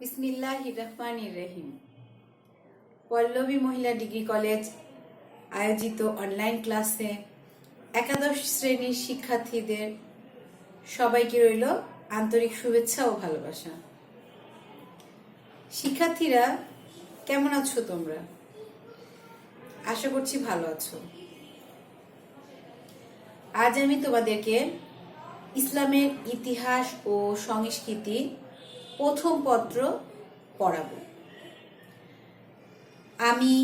বিসমিল্লাহির রহমানির রহিম। পল্লবী মহিলা ডিগ্রি কলেজ আয়োজিত অনলাইন ক্লাসে একাদশ শ্রেণীর শিক্ষার্থীদের সবাইকে রইল আন্তরিক শুভেচ্ছা ও ভালোবাসা। শিক্ষার্থীরা কেমন আছো তোমরা? আশা করছি ভালো আছো। আজ আমি তোমাদেরকে ইসলামের ইতিহাস ও সংস্কৃতি প্রথম পত্র পড়াবো। আমি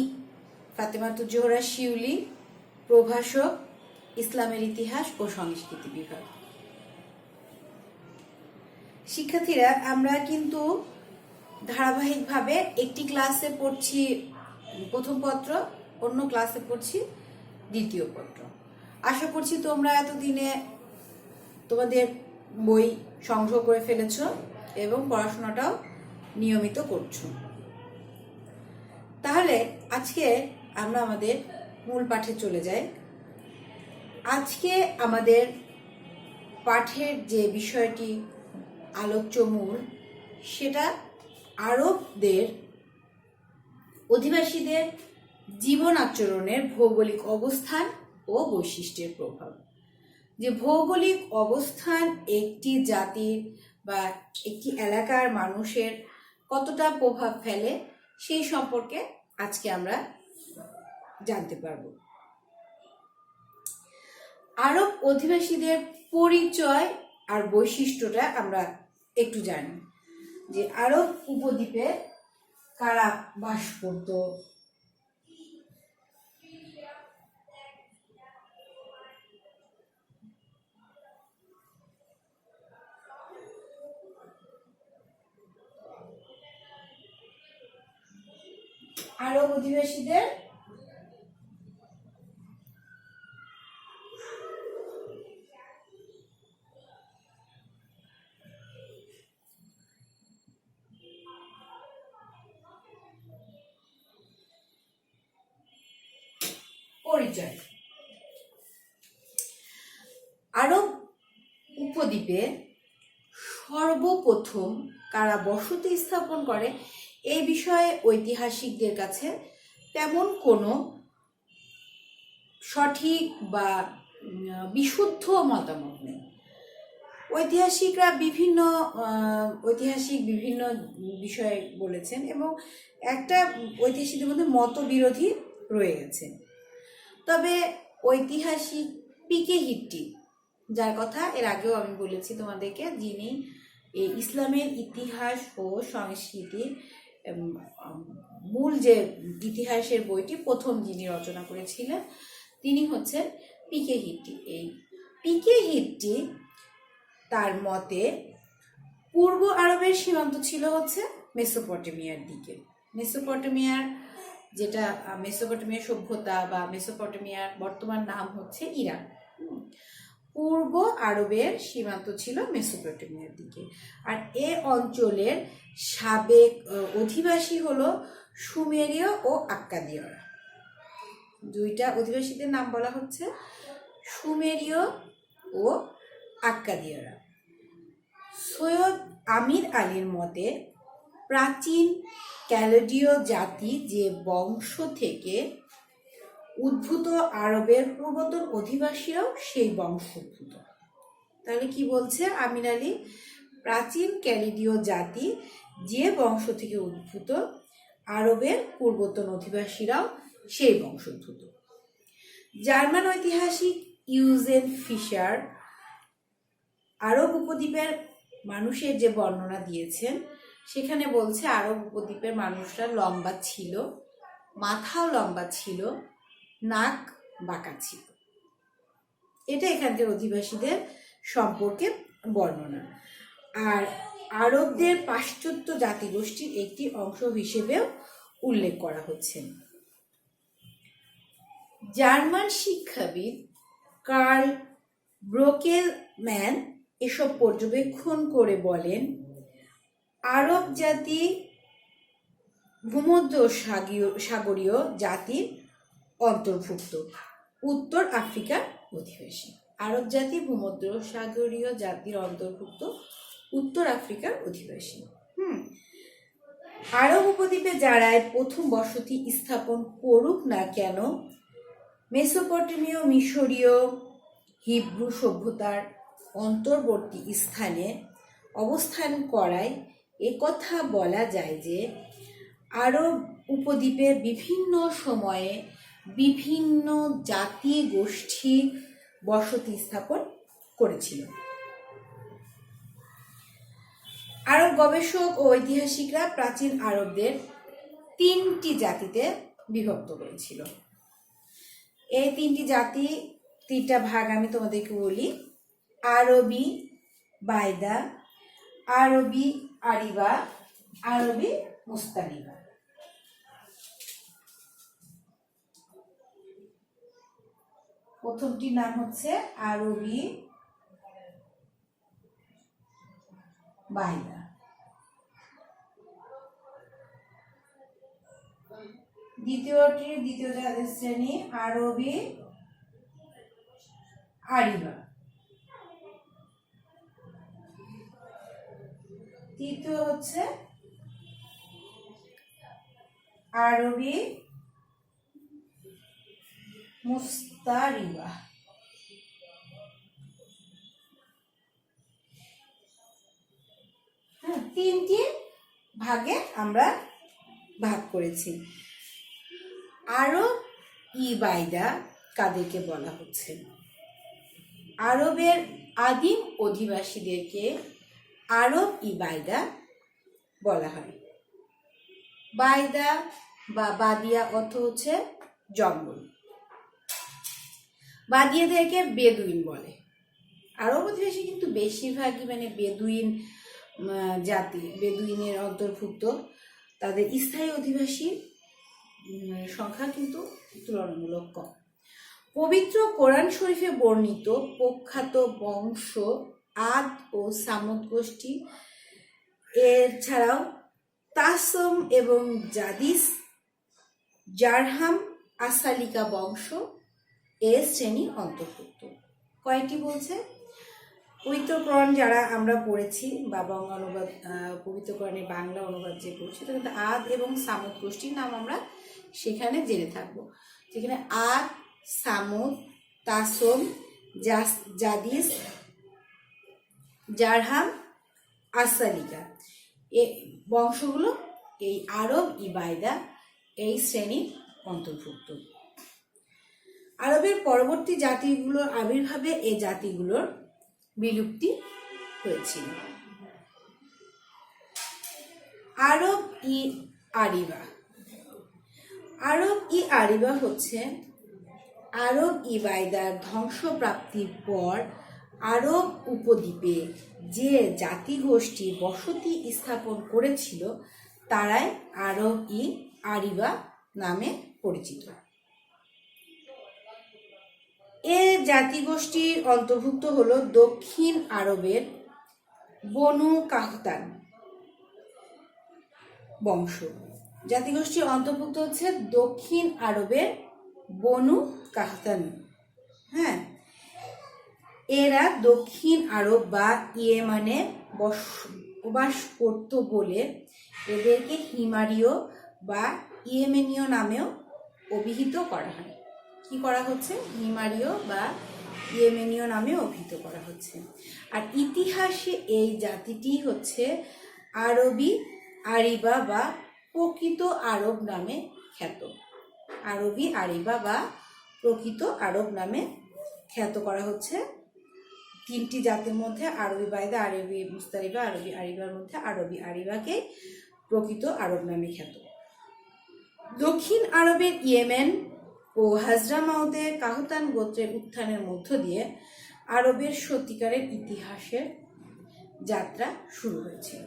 ফাতেমাতুজ জোহরা শিউলি, প্রভাষক, ইসলামের ইতিহাস ও সংস্কৃতি বিভাগ। শিক্ষার্থীরা, আমরা কিন্তু ধারাবাহিকভাবে একটি ক্লাসে পড়ছি প্রথম পত্র, অন্য ক্লাসে পড়ছি দ্বিতীয় পত্র। আশা করছি তোমরা এতদিনে তোমাদের বই সংগ্রহ করে ফেলেছো এবং পড়াশোনাটাও নিয়মিত করছো। তাহলে আজকে আমরা আমাদের মূল পাঠে চলে যাই। আজকে আমাদের পাঠের যে বিষয়টি আলোচ্য মূল, সেটা আরবদের অধিবাসীদের জীবন আচরণের ভৌগোলিক অবস্থান ও বৈশিষ্ট্যের প্রভাব। যে ভৌগোলিক অবস্থান একটি জাতির বা একটি এলাকার মানুষের কতটা প্রভাব ফেলে সেই সম্পর্কে আজকে আমরা জানতে পারব। আরব অধিবাসীদের পরিচয় আর বৈশিষ্ট্যটা আমরা একটু জানি। যে আরব উপদ্বীপে কারা বাস করত, আরব অধিবাসীদের পরিচয়। আরব উপদ্বীপে সর্বপ্রথম কারা বসতি স্থাপন করে এই বিষয়ে ঐতিহাসিকদের কাছে তেমন কোনো সঠিক বা বিশুদ্ধ মতামত নেই। ঐতিহাসিকরা বিভিন্ন বিষয়ে বলেছেন এবং একটা ঐতিহাসিকদের মধ্যে মতবিরোধী রয়ে গেছে। তবে ঐতিহাসিক পিকে হিট্টি, যার কথা এর আগেও আমি বলেছি তোমাদেরকে, যিনি এই ইসলামের ইতিহাস ও সংস্কৃতি মূল যে ইতিহাসের বইটি প্রথম যিনি রচনা করেছিলেন, তিনি হচ্ছেন পিকে হিট্টি। এই পিকে হিট্টি তার মতে পূর্ব আরবের সীমান্ত ছিল হচ্ছে মেসোপটেমিয়ার দিকে। মেসোপটেমিয়ার সভ্যতা বা মেসোপটেমিয়ার বর্তমান নাম হচ্ছে ইরান। পূর্ব আরবের সীমান্ত ছিল মেসোপটেমিয়ার দিকে। আর এ অঞ্চলের সাবেক অধিবাসী হলো সুমেরীয় ও আক্কাদীয়রা। দুইটা অধিবাসীদের নাম বলা হচ্ছে সুমেরীয় ও আক্কাদীয়রা। সৈয়দ আমির আলীর মতে প্রাচীন ক্যালেডীয় জাতি যে বংশ থেকে উদ্ভূত, আরবের পূর্বতন অধিবাসীরাও সেই বংশোদ্ভূত। তাহলে কি বলছে আমির আলী? প্রাচীন ক্যালেডীয় জাতি যে বংশ থেকে উদ্ভূত, আরবের পূর্বতন অধিবাসীরাও সেই বংশোদ্ভূত। জার্মান ঐতিহাসিক ইউজেন ফিশার আরব উপদ্বীপের মানুষের যে বর্ণনা দিয়েছেন, সেখানে বলছে আরব উপদ্বীপের মানুষরা লম্বা ছিল, মাথাও লম্বা ছিল, নাক বাঁকা ছিল। এটা এখানকার অধিবাসীদের সম্পর্কে বর্ণনা। আর আরবদের পাশ্চাত্য জাতিগোষ্ঠীর একটি অংশ হিসেবেও উল্লেখ করা হচ্ছে। জার্মান শিক্ষাবিদ কার্ল ব্রোকেলম্যান এসব পর্যবেক্ষণ করে বলেন, আরব জাতি ভূমধ্য সাগরীয় জাতির অন্তর্ভুক্ত, উত্তর আফ্রিকার অধিবাসী। আরব জাতি ভূমধ্য সাগরীয় জাতির অন্তর্ভুক্ত, উত্তর আফ্রিকার অধিবাসী। আরব উপদ্বীপে যারাই প্রথম বসতি স্থাপন করুক না কেন, মেসোপটেমীয়, মিশরীয়, হিব্রু সভ্যতার অন্তর্বর্তী স্থানে অবস্থান করায় একথা বলা যায় যে আরব উপদ্বীপে বিভিন্ন সময়ে বিভিন্ন জাতি গোষ্ঠী বসতি স্থাপন করেছিল। আরব গবেষক ও ঐতিহাসিকরা প্রাচীন আরবদের 3টি জাতিতে বিভক্ত করেছিল। এই 3টি জাতি, 3টা ভাগ আমি তোমাদেরকে বলি। আরবি বাইদা, আরবি আরিবা, আরবি মুস্তালিবা। প্রথমটির নাম হচ্ছে আরবি বাইদা, দ্বিতীয় জাতির শ্রেণী আরবি আরিবা, তৃতীয় হচ্ছে আরবি মুস্তারিবা। তিনটি ভাগে আমরা ভাগ করেছি। আরব ইবাইদা কাদেরকে বলা হচ্ছে? আরবের আদিম অধিবাসীদেরকে আরব ইবাইদা বলা হয়। বাইদা বা বাদিয়া অর্থ হচ্ছে জঙ্গল। বাদিয়াদেরকে বেদুইন বলে। আরব অধিবাসী কিন্তু বেশিরভাগই বেদুইন জাতি, বেদুইনের অন্তর্ভুক্ত। তাদের স্থায়ী অধিবাসীর সংখ্যা কিন্তু তুলনামূলক কম। পবিত্র কোরআন শরীফে বর্ণিত প্রখ্যাত বংশ আদ ও সামুদ গোষ্ঠী, এছাড়াও তাসম এবং জাদিস, জারহাম, আসালিকা বংশ এ শ্রেণী অন্তর্ভুক্ত। কয়টি বলছে? পবিত্র কোরআন যারা আমরা পড়েছি বা বঙ্গানুবাদ, পবিত্র কোরআনের বাংলা অনুবাদ যে পড়ছি, তাহলে আদ এবং সামুদ গোষ্ঠীর নাম আমরা সেখানে জেনে থাকবো। সেখানে আদ, সামুদ, তাসম, জাদিস, জারহাম, আসালিকা এই বংশগুলো এই আরব ইবাইদা এই শ্রেণীর অন্তর্ভুক্ত। আরবের পরবর্তী জাতিগুলোর আবির্ভাবে এই জাতিগুলোর বিলুপ্তি হয়েছিল। আরব ই আরিবা। আরব ই আরিবা হচ্ছে আরব ইবাইদার ধ্বংসপ্রাপ্তির পর আরব উপদ্বীপে যে জাতিগোষ্ঠী বসতি স্থাপন করেছিল তারাই আরব ই আরিবা নামে পরিচিত। এ জাতিগোষ্ঠীর অন্তর্ভুক্ত হলো দক্ষিণ আরবের বনু কাহতান বংশ। জাতিগোষ্ঠীর অন্তর্ভুক্ত হচ্ছে দক্ষিণ আরবের বনু কাহতান। হ্যাঁ, এরা দক্ষিণ আরব বা ইয়েমানে বসবাস করত বলে এদেরকে হিমারীয় বা ইয়েমেনীয় নামেও অভিহিত করা হয়। কি করা হচ্ছে? হিমারীয় বা ইয়েমেনীয় নামে অভিহিত করা হচ্ছে। আর ইতিহাসে এই জাতিটি হচ্ছে আরবি আরিবা বা প্রকৃত আরব নামে খ্যাত। আরবি আরিবা বা প্রকৃত আরব নামে খ্যাত করা হচ্ছে। 3টি জাতির মধ্যে আরবি বাইদা, আরবি মুস্তারিবা, আরবি আরিবার মধ্যে আরবি আরিবাকে প্রকৃত আরব নামে খ্যাত। দক্ষিণ আরবের ইয়েমেন ও হাজরামাউতে কাহতান গোত্রের উত্থানের মধ্য দিয়ে আরবের সত্যিকারের ইতিহাসের যাত্রা শুরু হয়েছিল।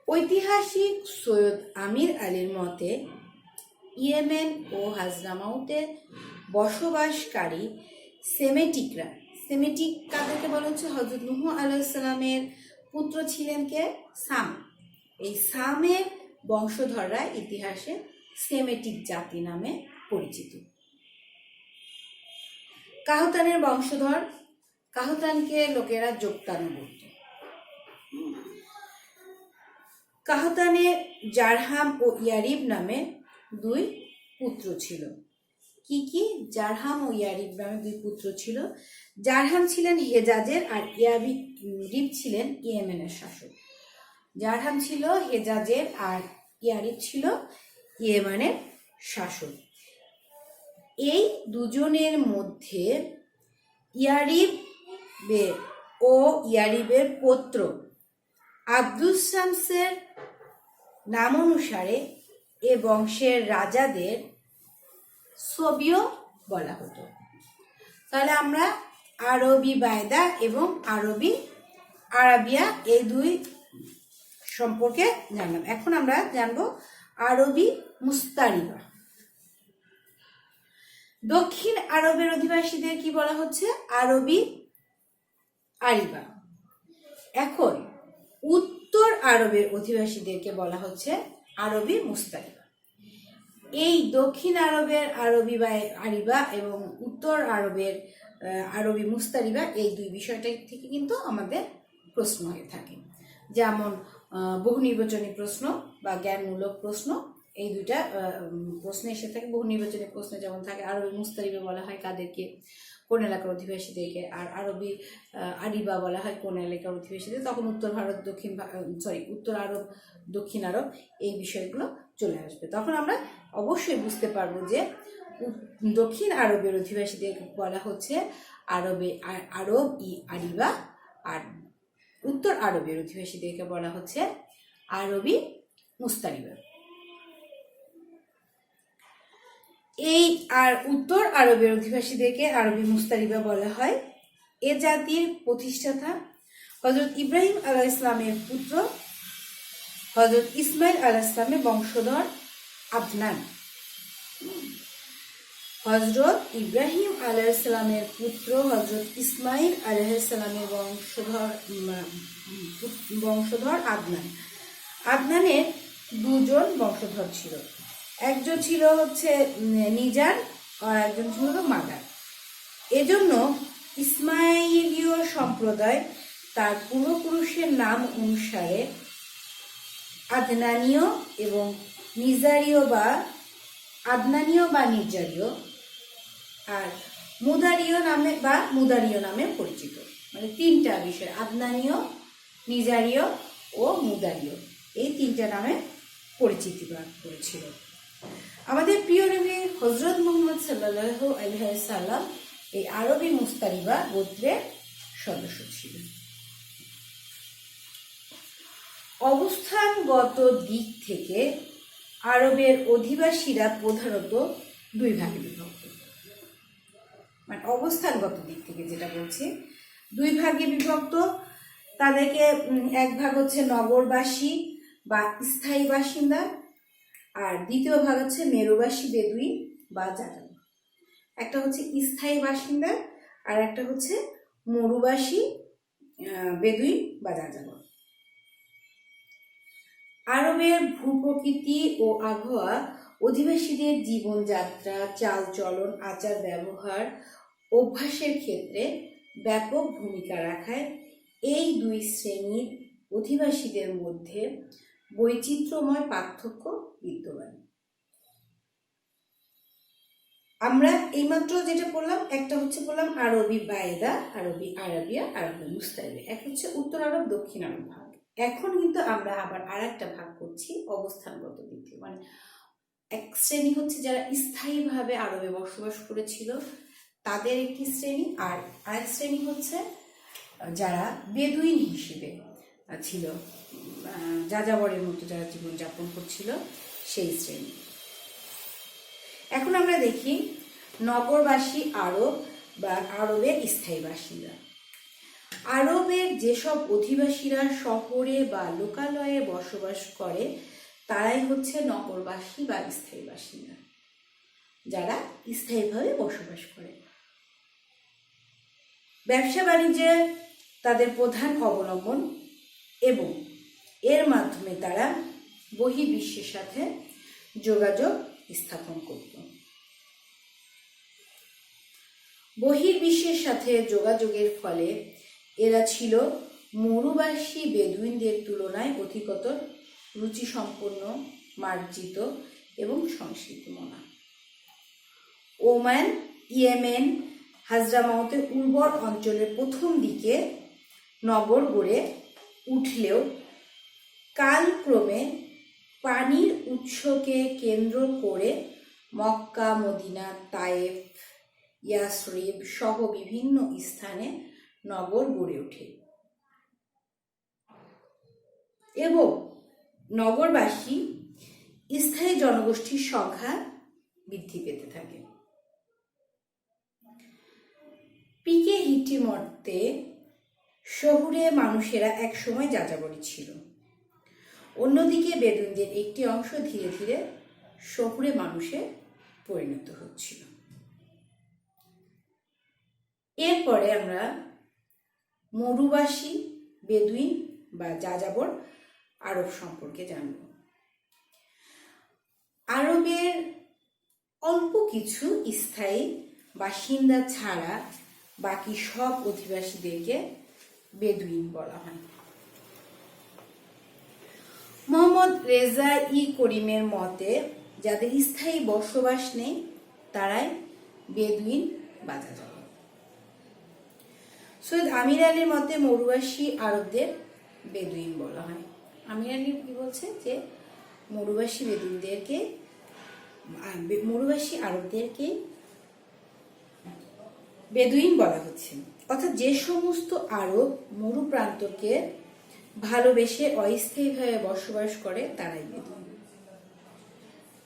ঐতিহাসিক সৈয়দ আমির আলীর মতে ইয়েমেন ও হাজরামাউতে বসবাসকারী সেমেটিকরা, সেমেটিক কাদেরকে বলা হচ্ছে? হযরত নূহ আলাইহিস সালামের পুত্র ছিলেন কে? সাম। এই সামের বংশধররা ইতিহাসে সেমেটিক জাতি নামে পরিচিত। কাহতানের বংশধর, কাহতানকে লোকেরা যোক্তানু বলত। কাহতানের জারহাম ও ইয়ারিব নামে দুই পুত্র ছিল। কি কি? জারহাম ও ইয়ারিব নামে দুই পুত্র ছিল। জারহাম ছিলেন হেজাজের আর ইয়ারিব ছিলেন ইয়েমেনের শাসক। জারহাম ছিল হেজাজের আর ইয়ারিব ছিল ইয়েমেনের শাসক। এই দুজনের মধ্যে ইয়ারিবের পুত্র আব্দুস শামসের নাম অনুসারে এ বংশের রাজাদের সবিয় বলা হতো। তাহলে আমরা আরবি বায়দা এবং আরবি আরাবিয়া এই দুই সম্পর্কে জানলাম। এখন আমরা জানবো আরবি মুস্তারিবা। দক্ষিণ আরবের অধিবাসীদের কি বলা হচ্ছে? আরবি আরিবা। এখন উত্তর আরবের অধিবাসীদেরকে বলা হচ্ছে আরবি মুস্তারিবা। এই দক্ষিণ আরবের আরবি আরিবা এবং উত্তর আরবের আরবি মুস্তারিবা এই দুই বিষয়টা থেকে কিন্তু আমাদের প্রশ্ন হয়ে থাকে। যেমন বহু নির্বাচনী প্রশ্ন বা জ্ঞানমূলক প্রশ্ন, এই দুইটা প্রশ্ন এসে থাকে। বহু নির্বাচনী প্রশ্ন যেমন থাকে আরবি মুস্তারিবা বলা হয় কাদেরকে? কোন এলাকার অধিবাসীদেরকে। আর আরবি আরিবা বলা হয় কোন এলাকার অধিবাসীদের। তখন উত্তর ভারত উত্তর আরব দক্ষিণ আরব এই বিষয়গুলো চলে আসবে। তখন আমরা অবশ্যই বুঝতে পারবো যে দক্ষিণ আরবের অধিবাসীদের বলা হচ্ছে আরব আরিবা, আর উত্তর আরবের অধিবাসীদেরকে বলা হচ্ছে আরবি মুস্তারিবা। এই আর উত্তর আরবের অধিবাসীদেরকে আরবি মুস্তারিবা বলা হয়। এ জাতির প্রতিষ্ঠাতা হযরত ইব্রাহিম আলাইহিস সালামের পুত্র হযরত ইসমাইল আলাইহিস সালামের বংশধর আদনান। হযরত ইব্রাহিম আলাইহিস সালামের পুত্র হযরত ইসমাইল আলাইহিস সালামের বংশধর আদনান। আদনানের দুজন বংশধর ছিল। একজন ছিল হচ্ছে নিজার আর একজন ছিল মাদার। এজন্য ইসমাইলীয় সম্প্রদায় তার পূর্বপুরুষের নাম অনুসারে আদনানীয় এবং নিজারীয় বা আদনানীয় বা নিজারীয় আর মুদারীয় নামে পরিচিত। মানে তিনটা বিষয়, আদনানীয়, নিজারীয় ও মুদারীয়, এই তিনটা নামে পরিচিতি লাভ করেছিল। আমাদের প্রিয় নবী হযরত মুহাম্মদ সাল্লাল্লাহু আলাইহি ওয়াসাল্লাম এই আরবি মুস্তারিবা গোত্রের সদস্য ছিলেন। অবস্থানগত দিক থেকে আরবের অধিবাসীরা প্রধানত দুই ভাগে বিভক্ত। মানে অবস্থানগত দিক থেকে যেটা বলছি, দুই ভাগে বিভক্ত। তাদেরকে এক ভাগ হচ্ছে নগরবাসী বা স্থায়ী বাসিন্দা, আর দ্বিতীয় ভাগ হচ্ছে মেরুবাসী বেদুইন বা যাযাবর। একটা হচ্ছে স্থায়ী বাসিন্দা আর একটা হচ্ছে মরুবাসী বেদুইন বা যাযাবর। আরবের ভূপ্রকৃতি ও আবহাওয়া অধিবাসীদের জীবনযাত্রা, চালচলন, আচার ব্যবহার, অভ্যাসের ক্ষেত্রে ব্যাপক ভূমিকা রাখায় এই দুই শ্রেণীর অধিবাসীদের মধ্যে বৈচিত্র্যময় পার্থক্য বিদ্যমান। আমরা এইমাত্র যেটা পড়লাম, একটা হচ্ছে বললাম আরবি বায়দা, আরবি আরাবিয়া, আরবি মুস্তারিবা। এক হচ্ছে উত্তর আরব দক্ষিণ আরব ভাগ। এখন কিন্তু আমরা আবার আর একটা ভাগ করছি অবস্থানগত দিক থেকে। মানে এক শ্রেণী হচ্ছে যারা স্থায়ীভাবে আরবে বসবাস করেছিল তাদের একটি শ্রেণী, আর আরেক শ্রেণী হচ্ছে যারা বেদুইন হিসেবে ছিল, যাযাবরের মতো যারা জীবনযাপন করছিল সেই শ্রেণী। এখন আমরা দেখি নগরবাসী আরব বা আরবের স্থায়ী বাসিন্দা। আরবের যেসব অধিবাসীরা শহরে বা লোকালয়ে বসবাস করে তারাই হচ্ছে নগরবাসী বা স্থায়ী বাসিন্দা, যারা স্থায়ীভাবে বসবাস করে। ব্যবসা বাণিজ্যে তাদের প্রধান অবলম্বন এবং এর মাধ্যমে তারা বহির্বিশ্বের সাথে যোগাযোগ স্থাপন করত। বহির্বিশ্বের সাথে যোগাযোগের ফলে এরা ছিল মরুবাসী বেদুইনদের তুলনায় অধিকতর রুচিসম্পন্ন, মার্জিত এবং সংস্কৃতিমনা। ওমান, ইয়েমেন, হাজরামাউতের উর্বর অঞ্চলের প্রথম দিকে নগর গড়ে উঠলেও কালক্রমে পানির উৎসকে কেন্দ্র করে মক্কা, মদিনা, তায়েফ, ইয়াসরিব সহ বিভিন্ন স্থানে নগর গড়ে ওঠে এবং নগরবাসী স্থায়ী জনগোষ্ঠীর সংখ্যা বৃদ্ধি পেতে থাকে। পিকে হিট্টি মতে শহুরে মানুষেরা একসময় যাযাবরী ছিল, অন্যদিকে বেদুইনদের একটি অংশ ধীরে ধীরে শহুরে মানুষে পরিণত হচ্ছিল। এরপরে আমরা মরুবাসী, বেদুইন বা যাযাবর আরব সম্পর্কে জানব। আরবের অল্প কিছু স্থায়ী বাসিন্দা ছাড়া বাকি সব অধিবাসীদেরকে বেদুইন বলা হয়। মোহাম্মদ রেজা ই করিমের মতে যাদের স্থায়ী বসবাস নেই তারাই বেদুইন বা যাযাবর। সৈয়দ আমির আলীর মতে মরুবাসী আরবদের বেদুইন বলা হয়। আমির আলী কি বলছে যে মরুবাসী আরবদেরকে বেদুইন বলা হচ্ছে, অর্থাৎ যে সমস্ত আরব মরু প্রান্তকে ভালোবেসে অস্থায়ীভাবে বসবাস করে তারাই বেদুইন।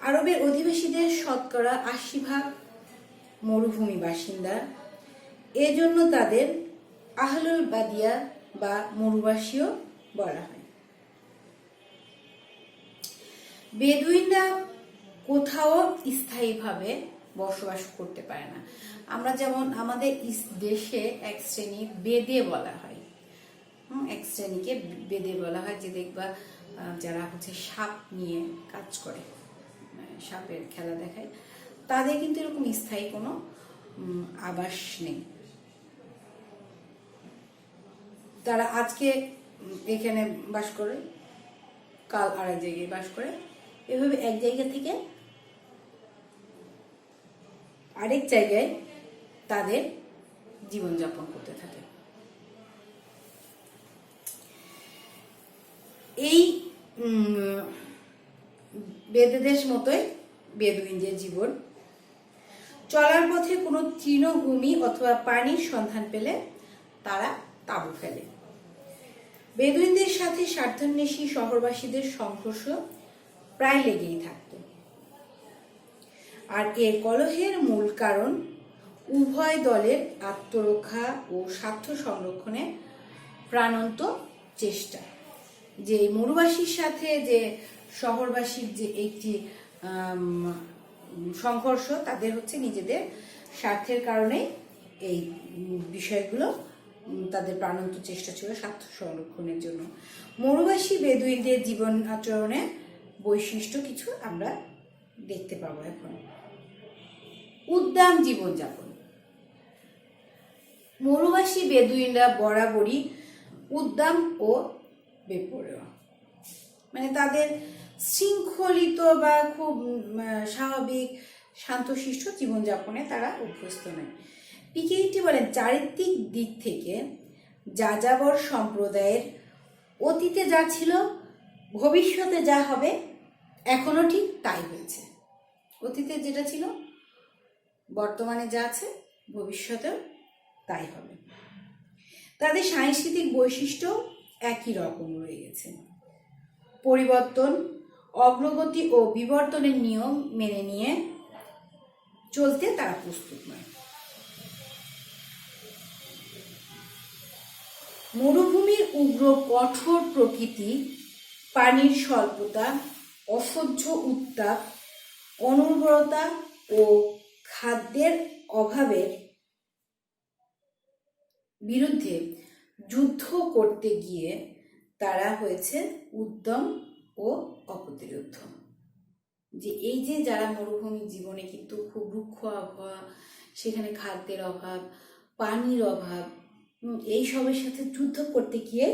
আরবের অধিবাসীদের শতকরা ৮০% মরুভূমি বাসিন্দা, এজন্য তাদের আহলুল বাদিয়া বা মরুবাসীও বলা হয়। বেদুইনরা কোথাও স্থায়ীভাবে বসবাস করতে পারে না। আমরা যেমন আমাদের দেশে এক শ্রেণী বেদে বলা হয়, এক শ্রেণীকে বেদে বলা হয়, যে দেখবা যারা হচ্ছে সাপ নিয়ে কাজ করে, সাপের খেলা দেখায়, তাদের কিন্তু এরকম স্থায়ী কোনো আবাস নেই। তারা আজকে এখানে বাস করে, কাল আরেক জায়গায় বাস করে, এভাবে এক জায়গা থেকে আরেক জায়গায় তাদের জীবনযাপন করতে থাকে। এই বেদেদের মতোই বেদুইনদের জীবন। চলার পথে কোনো তৃণভূমি অথবা পানির সন্ধান পেলে তারা তাঁবু ফেলে। বেদুইনদের সাথে স্বার্থান্বেষী শহরবাসীদের সংঘর্ষ প্রায় লেগেই থাকত, আর এর কলহের মূল কারণ উভয় দলের আত্মরক্ষা ও স্বার্থ সংরক্ষণে প্রাণান্ত চেষ্টা। যে মরুবাসীর সাথে যে শহরবাসীর যে একটি সংঘর্ষ, তাদের হচ্ছে নিজেদের স্বার্থের কারণে এই বিষয়গুলো, তাদের প্রাণান্ত চেষ্টা ছিল স্বার্থ সংরক্ষণের জন্য। মরুবাসী বেদুইনদের জীবন আচরণে বৈশিষ্ট্য কিছু আমরা দেখতে পাবো এখন। উদ্দাম জীবনযাপন। মরুবাসী বেদুইনরা বরাবরই উদ্দাম ও বেপরোয়া, মানে তাদের শৃঙ্খলিত বা খুব স্বাভাবিক শান্তশিষ্ট জীবনযাপনে তারা অভ্যস্ত নয়। পিকেইটি বলেন, চারিত্রিক দিক থেকে যাযাবর সম্প্রদায়ের অতীতে যা ছিল, ভবিষ্যতে যা হবে, এখনো ঠিক তাই হয়েছে। অতীতে যেটা ছিল, বর্তমানে যা আছে, ভবিষ্যতেও তাই হবে। তাদের সাংস্কৃতিক বৈশিষ্ট্য একই রকম রয়ে গেছে। পরিবর্তন, অগ্রগতি ও বিবর্তনের নিয়ম মেনে নিয়ে চলতে তারা প্রস্তুত নয়। মরুভূমির উগ্র কঠোর প্রকৃতি, পানির স্বল্পতা, অসহ্য উত্তাপ, অনুর্বরতা ও খাদ্যের অভাবের বিরুদ্ধে যুদ্ধ করতে গিয়ে তারা হয়েছে উদ্যম ও অপ্রতিরোধ। যে এই যে যারা মরুভূমি জীবনে কিন্তু খুব রুক্ষ আবহাওয়া, সেখানে খাদ্যের অভাব, পানির অভাব, এই সবের সাথে যুদ্ধ করতে গিয়ে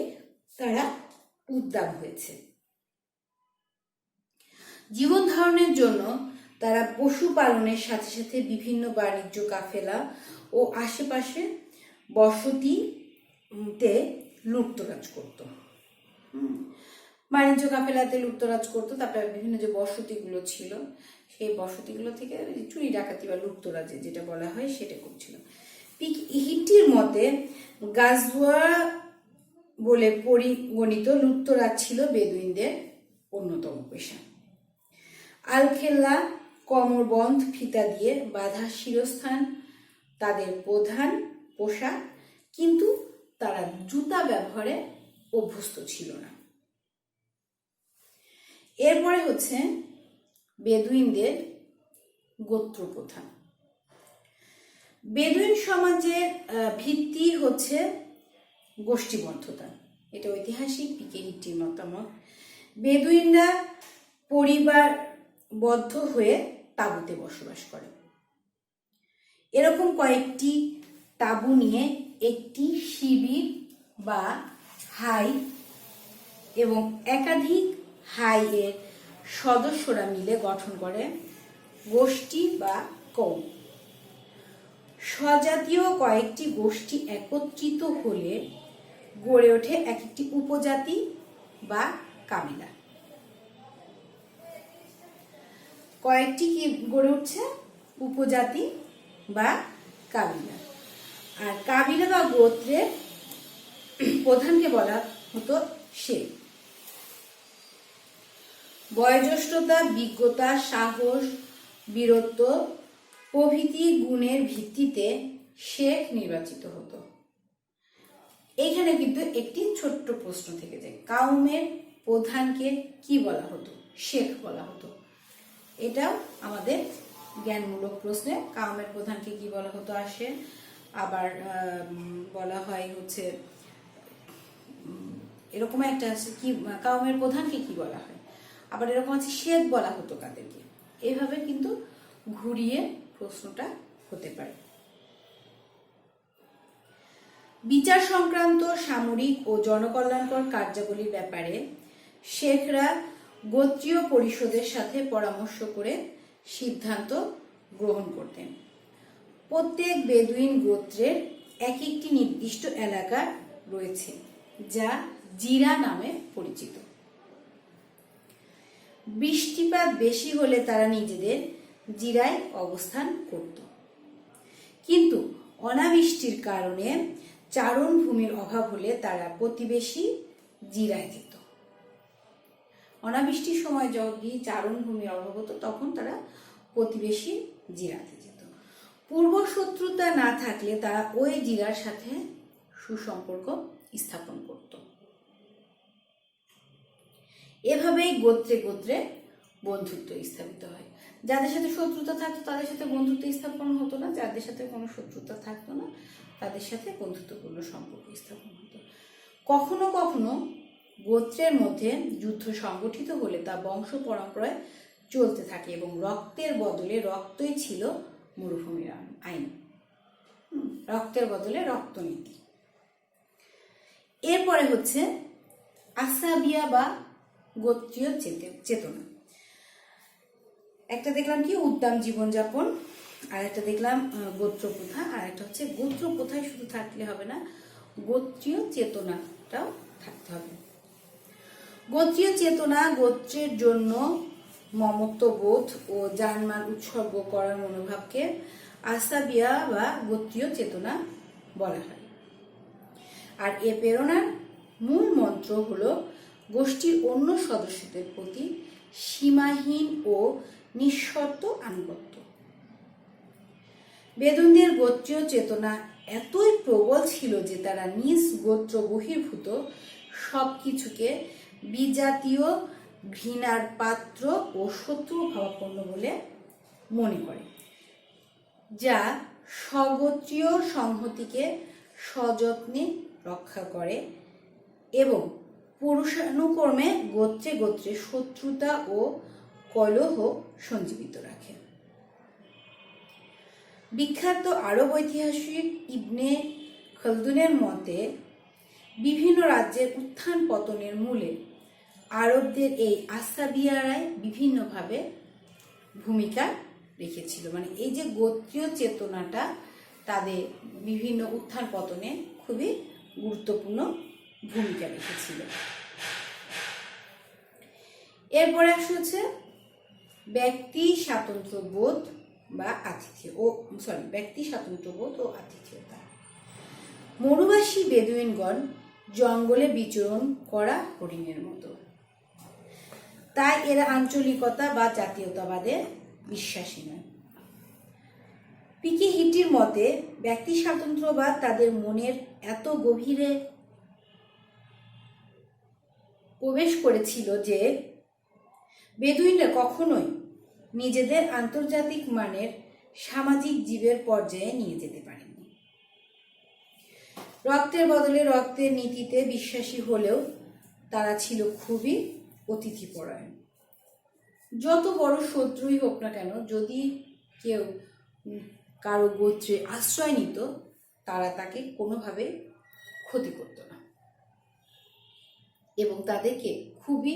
তারা উদ্দাম হয়েছে। জীবন ধারণের জন্য তারা পশুপালনের সাথে সাথে বিভিন্ন বাণিজ্য কাফেলা ও আশেপাশে বসতিতে লুটতরাজ করত। বাণিজ্য কাফেলাতে লুটতরাজ করতো, তারপরে বিভিন্ন যে বসতিগুলো ছিল সেই বসতিগুলো থেকে চুরি ডাকাতি বা লুটতরাজে যেটা বলা হয় সেটা করছিল। পিক হিট্টির মতে গাজওয়া বলে পরিগণিত লুটতরাজ ছিল বেদুইনদের অন্যতম পেশা। আলখেল্লা কোমরবন্ধ ফিতা দিয়ে বাঁধা শিরস্থান তাদের প্রধান পোশাক, কিন্তু তারা জুতা ব্যবহারে অভ্যস্ত ছিল না। এরপরে হচ্ছে বেদুইনদের গোত্র প্রথা। বেদুইন সমাজের ভিত্তি হচ্ছে গোষ্ঠীবদ্ধতা, এটা ঐতিহাসিক পিকে হিট্টির মতামত। বেদুইনরা পরিবারবদ্ধ হয়ে তাঁবুতে বসবাস করে। এরকম কয়েকটি তাঁবু নিয়ে একটি শিবির বা হাই এবং একাধিক হাই এর সদস্যরা মিলে গঠন করে গোষ্ঠী বা কৌম। স্বজাতীয় কয়েকটি গোষ্ঠী একত্রিত হলে গড়ে ওঠে এক একটি উপজাতি বা কাবিলা। কয়েকটি কি গড়ে উঠছে? উপজাতি বা কাবিলা। আর কাবিলা বা গোত্রের প্রধানকে বলা হতো শেখ। বয়োজ্যেষ্ঠতা, বিজ্ঞতা, সাহস, বীরত্ব প্রভৃতি গুণের ভিত্তিতে শেখ নির্বাচিত হতো। এইখানে কিন্তু একটি ছোট্ট প্রশ্ন থেকে যায়, কাউমের প্রধানকে কি বলা হতো? শেখ বলা হতো। এটাও আমাদের জ্ঞানমূলক প্রশ্নে কাউমের প্রধানকে কি বলা হতো আসে। আবার বলা হয় হচ্ছে এরকম একটা আছে কি, কাউমের প্রধানকে কি বলা হয়, আবার এরকম আছে শেখ বলা হতো কাদেরকে। এইভাবে কিন্তু ঘুরিয়ে প্রশ্নটা হতে পারে। বিচার সংক্রান্ত সামরিক ও জনকল্যাণকর কার্যাবলীর ব্যাপারে শেখরা গোত্রীয় পরিষদের সাথে পরামর্শ করে সিদ্ধান্ত গ্রহণ করতেন। প্রত্যেক বেদুইন গোত্রের এক একটি নির্দিষ্ট এলাকা রয়েছে যা জিরা নামে পরিচিত। বৃষ্টিপাত বেশি হলে তারা নিজেদের জিরায় অবস্থান করত, কিন্তু অনাবৃষ্টির কারণে চারণ ভূমির অভাব হলে তারা প্রতিবেশী জিরায় যেত। অনাবৃষ্টির সময় যদি চারণ ভূমির অভাব হতো তখন তারা প্রতিবেশী জিরাতে যেত। পূর্ব শত্রুতা না থাকলে তারা ওই জিরার সাথে সুসম্পর্ক স্থাপন করত। এভাবেই গোত্রে গোত্রে বন্ধুত্ব স্থাপিত হয়। যাদের সাথে শত্রুতা থাকতো তাদের সাথে বন্ধুত্ব স্থাপন হতো না, যাদের সাথে কোনো শত্রুতা থাকতো না তাদের সাথে বন্ধুত্বপূর্ণ সম্পর্ক স্থাপন হতো। কখনো কখনো গোত্রের মধ্যে যুদ্ধ সংগঠিত হলে তা বংশ পরম্পরায় চলতে থাকে এবং রক্তের বদলে রক্তই ছিল মরুভূমির আইন। রক্তের বদলে রক্তনীতি। এরপরে হচ্ছে আসাবিয়া বা গোত্রীয় চেতনা। একটা দেখলাম কি উদ্দাম জীবনযাপন, আর একটা দেখলাম গোত্র প্রথা, আর একটা হচ্ছে গোত্র প্রথায় শুধু থাকলে হবে না, গোত্রীয় চেতনাটাও থাকতে হবে। গোত্রীয় চেতনা গোত্রের জন্য মমত্ববোধ ও জানমাল উৎসর্গ করার মনোভাবকে আসাবিয়া বা গোত্রীয় চেতনা বলা হয়। আর এ প্রেরণার মূল মন্ত্র হলো গোষ্ঠীর অন্য সদস্যদের প্রতি সীমাহীন ও নিঃশর্ত আনুগত্য। বেদুইনদের গোত্রীয় চেতনা এতই প্রবল ছিল যে তারা নিজ গোত্র বহির্ভূত সবকিছুকে বিজাতীয়, ঘৃণার পাত্র ও শত্রু ভাবাপন্ন বলে মনে করে, যা স্বগোত্রীয় সংহতিকে সযত্নে রক্ষা করে এবং পুরুষানুক্রমে গোত্রে গোত্রে শত্রুতা ও কলহ সঞ্জীবিত রাখে। বিখ্যাত আরব ঐতিহাসিক ইবনে খালদুনের মতে বিভিন্ন রাজ্যের উত্থান পতনের মূলে আরবদের এই আসাবিয়ারাই বিভিন্নভাবে ভূমিকা রেখেছিল। মানে এই যে গোত্রীয় চেতনাটা তাদের বিভিন্ন উত্থান পতনে খুবই গুরুত্বপূর্ণ ভূমিকা রেখেছিল। এরপরে হচ্ছে ব্যক্তি স্বাতন্ত্র্যবোধ বা ব্যক্তি স্বাতন্ত্র্যবোধ ও আতিথেয়তা। মরুবাসী বেদুইনগণ জঙ্গলে বিচরণ করা হরিণের মতো, তাই এরা আঞ্চলিকতা বা জাতীয়তাবাদে বিশ্বাসী নয়। পিকে হিটির মতে ব্যক্তি স্বাতন্ত্র্যবাদ তাদের মনের এত গভীরে প্রবেশ করেছিল যে বেদুইনরা কখনোই নিজেদের আন্তর্জাতিক মানের সামাজিক জীবের পর্যায়ে নিয়ে যেতে পারেনি। রক্তের বদলে রক্তের নীতিতে বিশ্বাসী হলেও তারা ছিল খুবই অতিথিপরায়ণ। যত বড় শত্রুই হোক না কেন, যদি কেউ কারো গোত্রে আশ্রয় নিত, তারা তাকে কোনোভাবে ক্ষতি করত না এবং তাদেরকে খুবই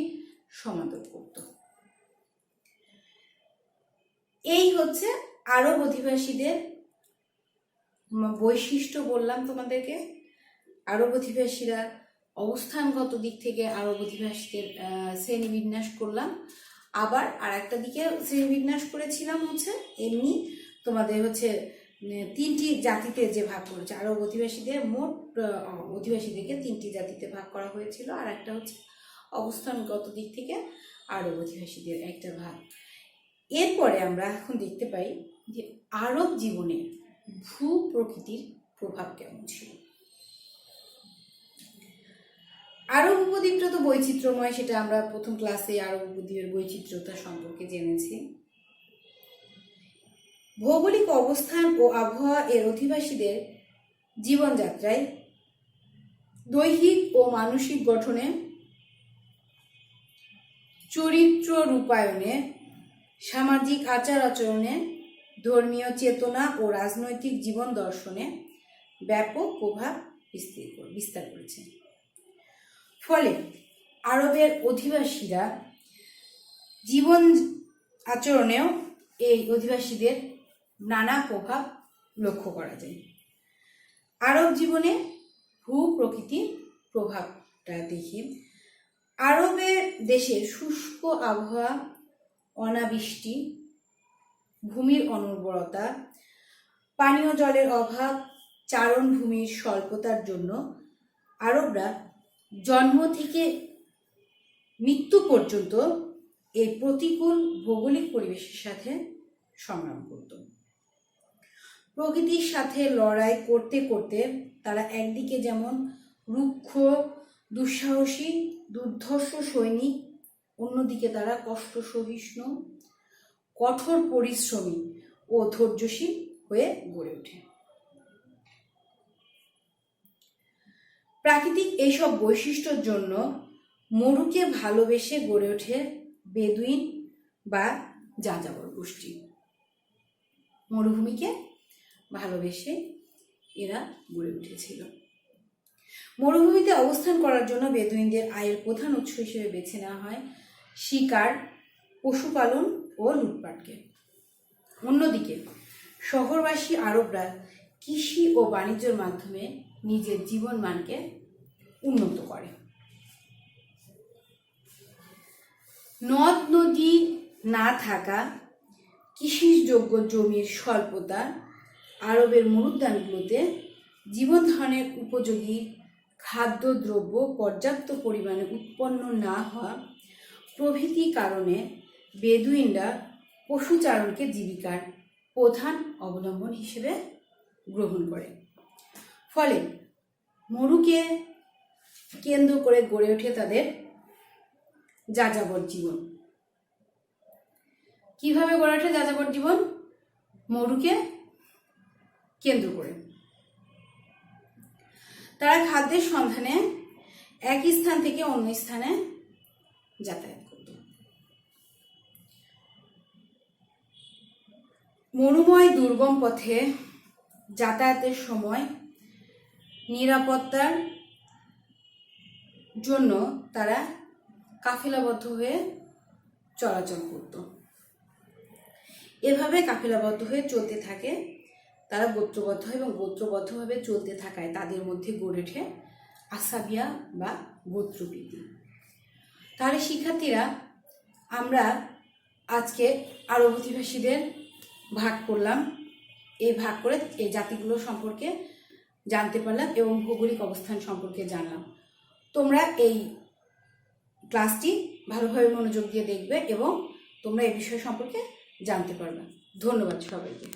সমাদর করত। এই হচ্ছে আরব অধিবাসীদের বৈশিষ্ট্য বললাম তোমাদেরকে। আরব অধিবাসীরা অবস্থানগত দিক থেকে আরব অধিবাসীদের শ্রেণীবিন্যাস করলাম, আবার আর একটা দিকে শ্রেণীবিন্যাস করেছিলাম হচ্ছে এমনি তোমাদের হচ্ছে তিনটি জাতিতে যে ভাগ করেছে। আরব অধিবাসীদের মোট অধিবাসীদেরকে তিনটি জাতিতে ভাগ করা হয়েছিল, আর একটা হচ্ছে অবস্থানগত দিক থেকে আরব অধিবাসীদের একটা ভাগ। এরপরে আমরা এখন দেখতে পাই যে আরব জীবনে ভূ প্রকৃতির প্রভাব কেমন ছিল। আরব উপদ্বীপটা তো বৈচিত্র্যময়, সেটা আমরা প্রথম ক্লাসে আরব উপদ্বীপের বৈচিত্র্যতা সম্পর্কে জেনেছি। ভৌগোলিক অবস্থান ও আবহাওয়া এর অধিবাসীদের জীবনযাত্রায় দৈহিক ও মানসিক গঠনে, চরিত্র রূপায়ণে, সামাজিক আচার আচরণে, ধর্মীয় চেতনা ও রাজনৈতিক জীবন দর্শনে ব্যাপক প্রভাব বিস্তার করেছে। ফলে আরবের অধিবাসীরা জীবন আচরণেও এই অধিবাসীদের নানা প্রভাব লক্ষ্য করা যায়। আরব জীবনে ভূ প্রকৃতির প্রভাবটা দেখি। আরবের দেশের শুষ্ক আবহাওয়া, অনাবৃষ্টি, ভূমির অনুর্বরতা, পানীয় জলের অভাব, চারণভূমির স্বল্পতার জন্য আরবরা জন্ম থেকে মৃত্যু পর্যন্ত এই প্রতিকূল ভৌগোলিক পরিবেশের সাথে সংগ্রাম করত। প্রকৃতির সাথে লড়াই করতে করতে তারা একদিকে যেমন রুক্ষ, দুঃসাহসী, দুর্ধর্ষ সৈনিক, অন্যদিকে তারা কষ্ট সহিষ্ণু, কঠোর পরিশ্রমী ও ধৈর্যশীল হয়ে গড়ে ওঠে। প্রাকৃতিক এইসব বৈশিষ্ট্যের জন্য মরুকে ভালোবেসে গড়ে ওঠে বেদুইন বা যাযাবর গোষ্ঠী। মরুভূমিকে ভালোবেসে এরা গড়ে উঠেছিল। মরুভূমিতে অবস্থান করার জন্য বেদুইনদের আয়ের প্রধান উৎস হিসেবে বেছে নেওয়া হয় শিকার, পশুপালন ও লুটপাটকে। অন্যদিকে শহরবাসী আরবরা কৃষি ও বাণিজ্যের মাধ্যমে নিজের জীবনমানকে উন্নত করে। নদ নদী না থাকা, কৃষিযোগ্য জমির স্বল্পতা, আরবের মরুদ্যানগুলোতে জীবন ধারণের উপযোগী খাদ্যদ্রব্য পর্যাপ্ত পরিমাণে উৎপন্ন না হওয়া প্রভৃতি কারণে বেদুইনরা পশুচারণকে জীবিকার প্রধান অবলম্বন হিসেবে গ্রহণ করে। ফলে মরুকে কেন্দ্র করে গড়ে ওঠে তাদের যাযাবর জীবন। কিভাবে গড়ে ওঠে যাযাবর জীবন? মরুকে কেন্দ্র করে তারা খাদ্যের সন্ধানে এক স্থান থেকে অন্য স্থানে যাতায়াত করত। মরুময় দুর্গম পথে যাতায়াতের সময় নিরাপত্তার জন্য তারা কাফেলাবদ্ধ হয়ে চলাচল করত। এভাবে কাফেলাবদ্ধ হয়ে চলতে থাকে, তারা গোত্রবদ্ধ এবং গোত্রবদ্ধভাবে চলতে থাকায় তাদের মধ্যে গড়ে ওঠে আসাবিয়া বা গোত্রপ্রীতি। তাহলে শিক্ষার্থীরা, আমরা আজকে আরব অধিবাসীদের ভাগ করলাম, এই ভাগ করে এই জাতিগুলো সম্পর্কে জানতে পারলাম এবং ভৌগোলিক অবস্থান সম্পর্কে জানলাম। তোমরা এই ক্লাসটি ভালোভাবে মনোযোগ দিয়ে দেখবে এবং তোমরা এই বিষয় সম্পর্কে জানতে পারবে। ধন্যবাদ সবাইকে।